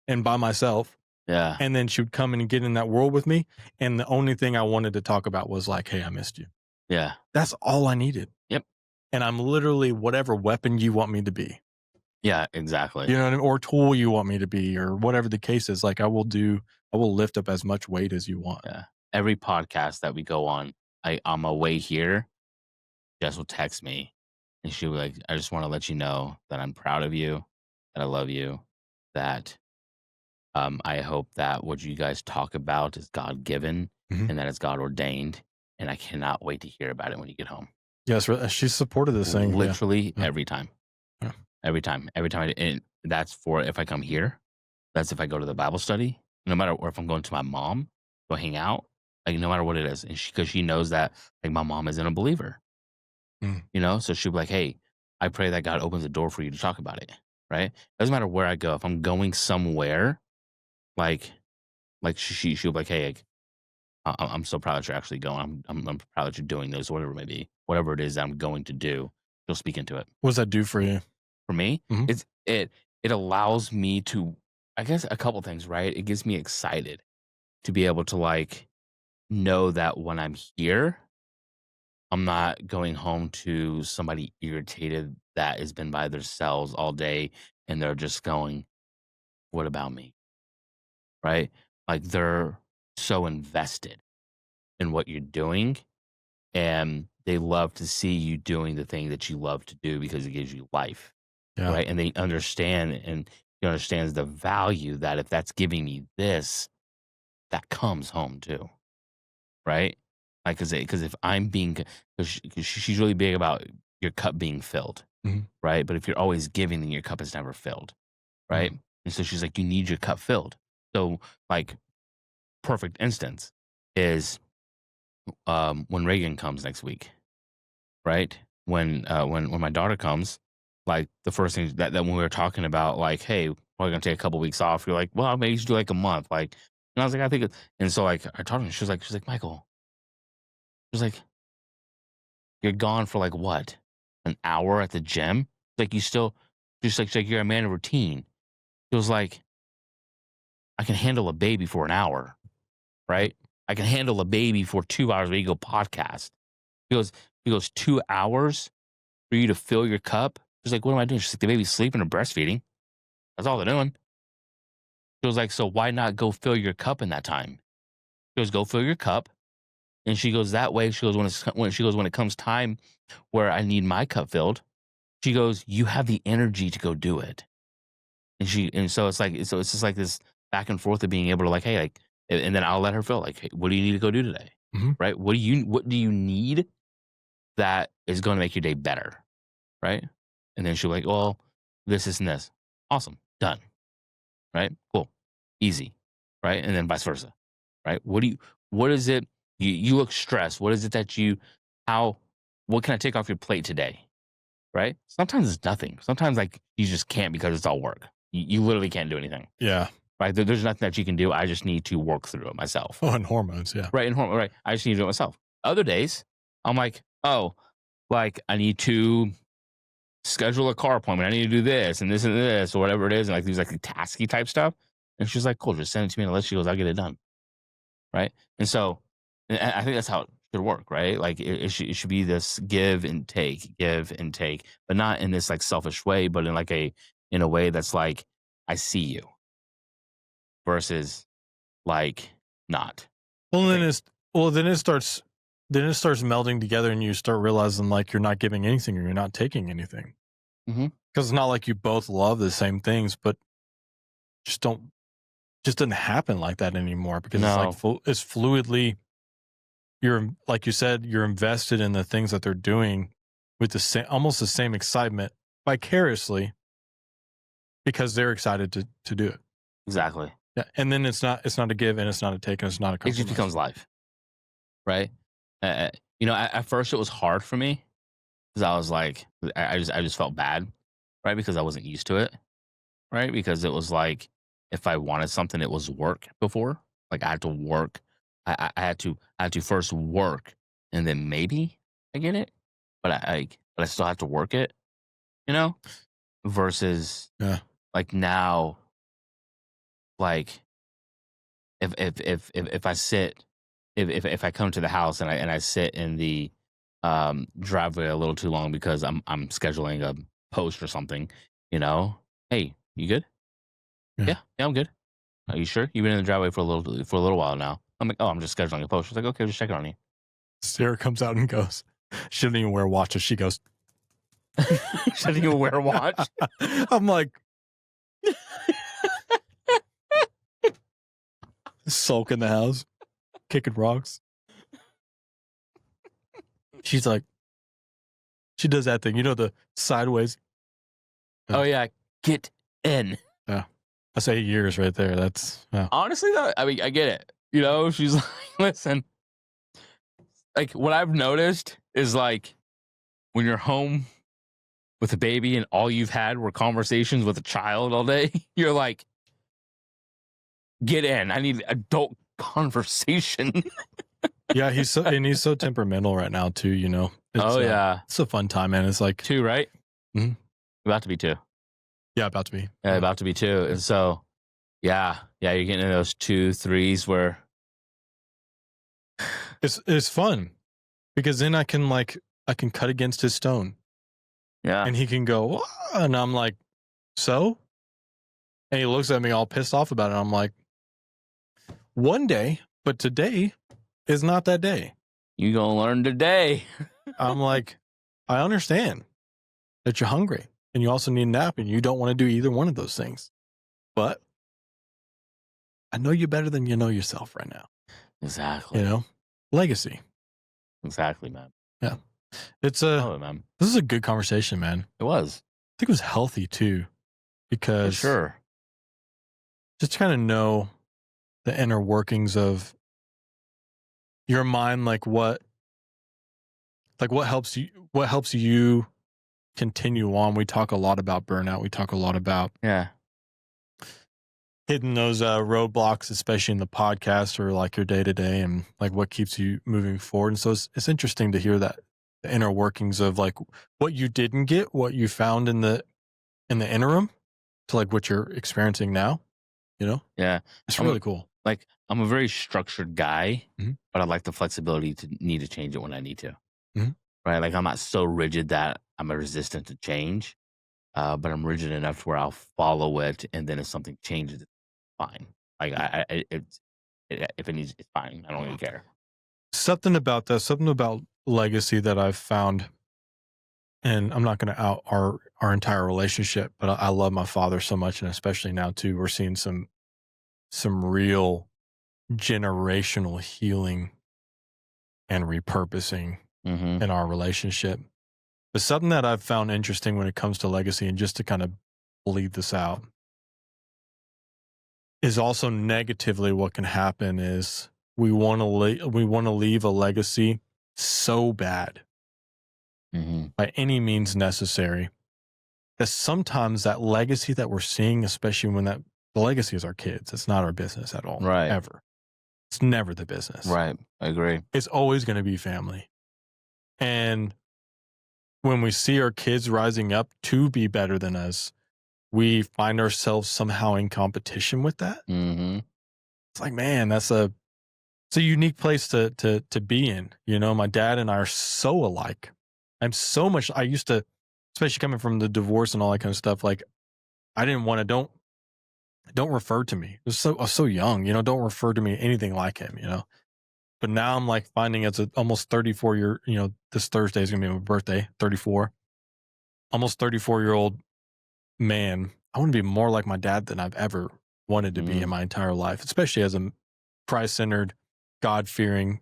S1: and by myself.
S2: Yeah.
S1: And then she would come in and get in that world with me. And the only thing I wanted to talk about was like, hey, I missed you.
S2: Yeah.
S1: That's all I needed.
S2: Yep.
S1: And I'm literally whatever weapon you want me to be.
S2: Yeah. Exactly.
S1: You know what I mean? Or tool you want me to be, or whatever the case is. Like I will lift up as much weight as you want.
S2: Yeah. Every podcast that we go on, on my way here, Jess will text me and she'll be like, I just want to let you know that I'm proud of you, that I love you, that I hope that what you guys talk about is God given
S1: Mhm.
S2: and that it's God ordained. And I cannot wait to hear about it when you get home.
S1: Yes, she's supported this thing. Yeah.
S2: Literally
S1: Yeah.
S2: every time.
S1: Yeah.
S2: Every time. Every time. And that's for if I come here. That's if I go to the Bible study. No matter, or if I'm going to my mom, go hang out. Like no matter what it is, and because she knows that like my mom isn't a believer,
S1: Mm.
S2: you know. So she'll be like, "Hey, I pray that God opens the door for you to talk about it." Right? Doesn't matter where I go. If I'm going somewhere, like she'll be like, "Hey, like, I'm so proud that you're actually going. I'm proud that you're doing this, whatever it may be, whatever it is that I'm going to do." She'll speak into it.
S1: What does that do for you?
S2: For me,
S1: Mhm.
S2: it allows me to, I guess, a couple things. Right? It gets me excited to be able to like know that when I'm here, I'm not going home to somebody irritated that has been by themselves all day and they're just going, what about me? Right? Like they're so invested in what you're doing and they love to see you doing the thing that you love to do because it gives you life.
S1: Yeah.
S2: Right? And they understand and he understands the value that if that's giving me this, that comes home too. right? Like, because if I'm being, because she's really big about your cup being filled,
S1: Mhm.
S2: right? But if you're always giving, then your cup is never filled, right?
S1: Mhm.
S2: And so she's like, you need your cup filled. So, like, perfect instance is when Reagan comes next week, right? When my daughter comes, like the first thing that when we were talking about, like, hey, we're gonna take a couple weeks off. You're like, well, maybe you should do like a month, like. And I was like, I think, and so like I told her, she's like, Michael, she's like, you're gone for like what, an hour at the gym? Like you still, she's like you're a man of routine. She was like, I can handle a baby for an hour, right? I can handle a baby for 2 hours. We go podcast. He goes, 2 hours for you to fill your cup. She's like, what am I doing? She's like, the baby's sleeping or breastfeeding. That's all they're doing. She was like, so why not go fill your cup in that time? She goes, go fill your cup. And she goes, that way, she goes, when it comes time where I need my cup filled, she goes, you have the energy to go do it. And so it's like, so it's just like this back and forth of being able to like, hey, like, and then I'll let her feel like, hey, what do you need to go do today?
S1: Mhm.
S2: Right? What do you need that is going to make your day better? Right? And then she'll be like, well, this, and this. Awesome. Done. Right? Cool. Easy. Right? And then vice versa. Right? What is it? You look stressed. What is it that what can I take off your plate today? Right? Sometimes it's nothing. Sometimes like you just can't because it's all work. You literally can't do anything.
S1: Yeah.
S2: Right? There's nothing that you can do. I just need to work through it myself.
S1: Oh, and hormones. Yeah.
S2: Right. Right. I just need to do it myself. Other days, I'm like, oh, like I need to schedule a car appointment. I need to do this and this or whatever it is. And like these like tasky type stuff. And she's like, cool, just send it to me unless she goes, I'll get it done. Right. And so and I think that's how it should work, right? Like it should be this give and take, but not in this like selfish way, but in a way that's like, I see you versus like not.
S1: Well,
S2: I
S1: then
S2: think.
S1: then it starts melding together, and you start realizing like you're not giving anything or you're not taking anything.
S2: Mhm.
S1: Because it's not like you both love the same things, but just don't just doesn't happen like that anymore because it's like
S2: No,
S1: it's fluidly. You're like you said, you're invested in the things that they're doing with the same, almost the same excitement vicariously because they're excited to do it.
S2: exactly.
S1: Yeah, and then it's not a give and it's not a take and it's not a
S2: It just
S1: compromise.
S2: becomes life, right? Uh, at first it was hard for me because I was like, I just felt bad, right? Because I wasn't used to it, right? Because it was like if I wanted something, it was work before. Like I had to work. I had to first work, and then maybe I get it. But I still have to work it, you know. Versus
S1: Yeah.
S2: like now, like if I sit, if I come to the house and I sit in the driveway a little too long because I'm scheduling a post or something, you know. Hey, you good?
S1: Yeah.
S2: Yeah, I'm good. Are you sure? You've been in the driveway for a little while now. I'm like, oh, I'm just scheduling a post. She's like, okay, just checking on you.
S1: Sarah comes out and goes, she doesn't even wear watches. She goes,
S2: She doesn't even wear a watch.
S1: I'm like, sulk in the house, kicking rocks. She's like, she does that thing, you know, the sideways.
S2: Oh yeah, get in.
S1: Yeah. That's 8 years right there. That's, yeah.
S2: Honestly, though, I mean, I get it. You know, she's like, listen, like what I've noticed is like when you're home with a baby and all you've had were conversations with a child all day, you're like, get in. I need adult conversation.
S1: Yeah. He's so temperamental right now too, you know. It's,
S2: Yeah.
S1: it's a fun time, man. It's like,
S2: 2, right?
S1: Mhm.
S2: About to be 2.
S1: yeah, about to be.
S2: Yeah, about to be 2. And so, yeah, you're getting in those 2, 3s where
S1: It's fun because then I can cut against his stone
S2: yeah.
S1: and he can go, "Ah," and I'm like, so? And he looks at me all pissed off about it. I'm like, one day, but today is not that day.
S2: You gonna learn today.
S1: I'm like, I understand that you're hungry and you also need a nap and you don't want to do either one of those things. But I know you better than you know yourself right now.
S2: Exactly.
S1: You know? legacy.
S2: Exactly, man.
S1: Yeah. It's
S2: Man.
S1: this is a good conversation, man.
S2: It was.
S1: I think it was healthy too,
S2: For
S1: because
S2: sure.
S1: just to kind of know the inner workings of your mind, like what helps you continue on. We talk a lot about burnout. We talk a lot about hitting those roadblocks, especially in the podcast or like your day to day, and like what keeps you moving forward. And so it's interesting to hear that the inner workings of like what you didn't get, what you found in the interim, to like what you're experiencing now.
S2: Yeah.
S1: It's
S2: I'm
S1: really cool.
S2: Like, I'm a very structured guy,
S1: Mhm.
S2: but I like the flexibility to need to change it when I need to.
S1: Mhm.
S2: Right? Like, I'm not so rigid that I'm resistant to change, but I'm rigid enough where I'll follow it, and then if something changes, it's fine. Like, if it needs, it's fine. I don't even care.
S1: Something about legacy that I've found, and I'm not going to out our entire relationship, but I love my father so much, and especially now too, we're seeing some real generational healing and repurposing
S2: Mm-hmm.
S1: in our relationship. But something that I've found interesting when it comes to legacy, and just to kind of bleed this out, is also negatively what can happen is we want to leave a legacy so bad
S2: Mm-hmm.
S1: by any means necessary, that sometimes that legacy that we're seeing, especially when the legacy is our kids, it's not our business at all.
S2: Right.
S1: Ever. It's never the business.
S2: Right. I agree.
S1: It's always going to be family. And when we see our kids rising up to be better than us, we find ourselves somehow in competition with that.
S2: Mm-hmm.
S1: It's like, man, it's a unique place to be in. My dad and I are so alike. I used to, especially coming from the divorce and all that kind of stuff, like I didn't want to, don't refer to me. I was so young, don't refer to me anything like him, But now I'm like finding as a almost 34 this Thursday is going to be my birthday, 34, almost 34-year-old man. I want to be more like my dad than I've ever wanted to be in my entire life, especially as a Christ-centered, God-fearing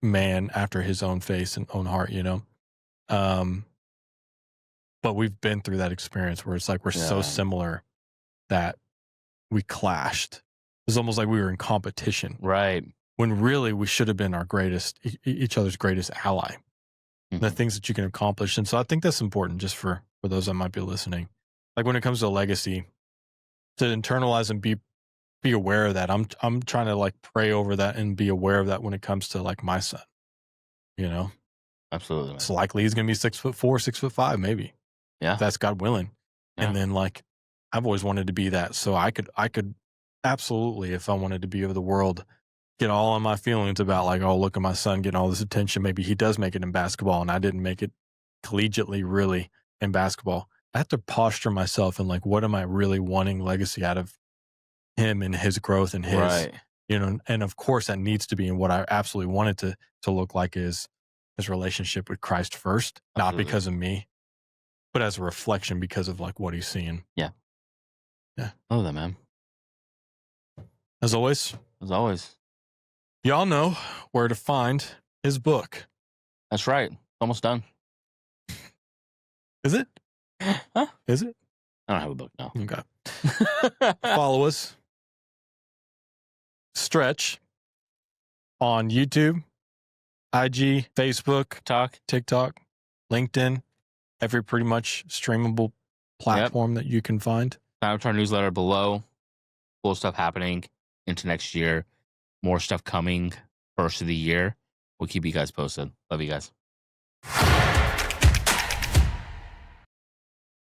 S1: man after his own face and own heart, But we've been through that experience where it's like we're so similar that we clashed. It's almost like we were in competition.
S2: Right.
S1: When really we should have been our greatest, each other's greatest ally.
S2: Mm-hmm.
S1: The things that you can accomplish. And so I think that's important just for those that might be listening. Like when it comes to legacy, to internalize and be aware of that. I'm trying to like pray over that and be aware of that when it comes to like my son.
S2: Absolutely.
S1: It's likely he's going to be 6'4", 6'5", maybe.
S2: Yeah.
S1: If that's God willing.
S2: Yeah.
S1: And then like, I've always wanted to be that. So I could absolutely, if I wanted to be over the world, get all on my feelings about like, oh, look at my son getting all this attention. Maybe he does make it in basketball and I didn't make it collegiately really in basketball. I have to posture myself and like, what am I really wanting legacy out of him and his growth and his,
S2: Right.
S1: And of course that needs to be, and what I absolutely want it to look like is his relationship with Christ first,
S2: Absolutely.
S1: not because of me, but as a reflection because of like what he's seeing.
S2: Yeah.
S1: Yeah.
S2: Oh, that, man.
S1: As always, y'all know where to find his book.
S2: That's right. Almost done.
S1: Is it?
S2: Huh?
S1: Is it?
S2: I don't have a book now.
S1: Okay. Follow us. Stretch on YouTube, IG, Facebook, TikTok, LinkedIn, every pretty much streamable platform that you can find.
S2: Sign up to our newsletter below. Cool stuff happening into next year. More stuff coming first of the year. We'll keep you guys posted. Love you guys.